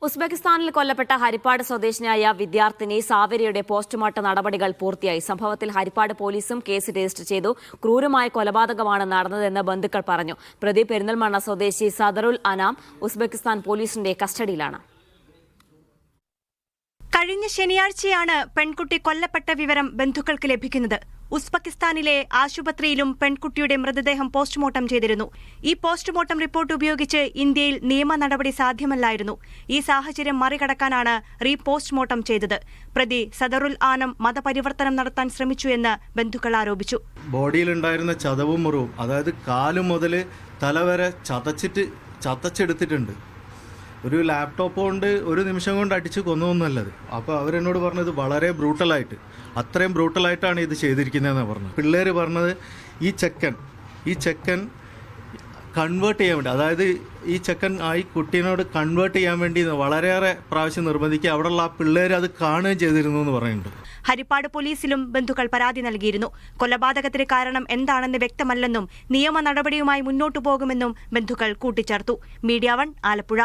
ഉസ്ബെക്കിസ്ഥാനിൽ കൊല്ലപ്പെട്ട ഹരിപ്പാട് സ്വദേശിനിയായ വിദ്യാർത്ഥിനി സാവരിയുടെ പോസ്റ്റ്മോർട്ടം നടപടികൾ പൂർത്തിയായി. സംഭവത്തിൽ ഹരിപ്പാട് പോലീസും കേസ് രജിസ്റ്റർ ചെയ്തു. ക്രൂരമായ കൊലപാതകമാണ് നടന്നതെന്ന് ബന്ധുക്കൾ പറഞ്ഞു. പ്രതി പെരിന്തൽമണ്ണ സ്വദേശി സദറുൽ അനാം ഉസ്ബെക്കിസ്ഥാൻ പോലീസിന്റെ കസ്റ്റഡിയിലാണ്. കഴിഞ്ഞ ശനിയാഴ്ചയാണ് പെൺകുട്ടി കൊല്ലപ്പെട്ട വിവരം ബന്ധുക്കൾക്ക് ലഭിക്കുന്നത്. ഉസ്ബെക്കിസ്ഥാനിലെ ആശുപത്രിയിലും പെൺകുട്ടിയുടെ മൃതദേഹം പോസ്റ്റ്മോർട്ടം ചെയ്തിരുന്നു. ഈ പോസ്റ്റ്മോർട്ടം റിപ്പോർട്ട് ഉപയോഗിച്ച് ഇന്ത്യയിൽ നിയമ നടപടി സാധ്യമല്ലായിരുന്നു. ഈ സാഹചര്യം മറികടക്കാനാണ് പോസ്റ്റ്മോർട്ടം ചെയ്തത്. പ്രതി സദറുൽ ആനം മതപരിവർത്തനം നടത്താൻ ശ്രമിച്ചു എന്ന് ബന്ധുക്കൾ ആരോപിച്ചു. ബോഡിയിലുണ്ടായിരുന്ന ചതവും മുറിവും, അതായത് കാല് മുതൽ തലവരെ ചതച്ചെടുത്തിട്ടുണ്ട്. ഒരു ലാപ്ടോപ്പ് കൊണ്ട് ഒരു നിമിഷം കൊണ്ട് അടിച്ച് കൊന്നൊന്നുമല്ലത്. അപ്പോൾ അവരെന്നോട് പറഞ്ഞത് വളരെ ബ്രൂട്ടലായിട്ട്, അത്രയും ബ്രൂട്ടലായിട്ടാണ് ഇത് ചെയ്തിരിക്കുന്നതെന്ന് പറഞ്ഞു. പിള്ളേർ പറഞ്ഞത് ഈ ചെക്കൻ കൺവേർട്ട് ചെയ്യാൻ വേണ്ടി, അതായത് ഈ ചെക്കൻ ഈ കുട്ടീനോട് കൺവേർട്ട് ചെയ്യാൻ വേണ്ടി വളരെയേറെ പ്രാവശ്യം നിർബന്ധിക്കുക. അവിടെയുള്ള ആ പിള്ളേർ അത് കാണുകയും ചെയ്തിരുന്നു എന്ന് പറയുന്നുണ്ട്. ഹരിപ്പാട് പോലീസിലും ബന്ധുക്കൾ പരാതി നൽകിയിരുന്നു. കൊലപാതകത്തിന് കാരണം എന്താണെന്ന് വ്യക്തമല്ലെന്നും നിയമ നടപടിയുമായി മുന്നോട്ടു പോകുമെന്നും ബന്ധുക്കൾ കൂട്ടിച്ചേർത്തു. മീഡിയ 1 ആലപ്പുഴ.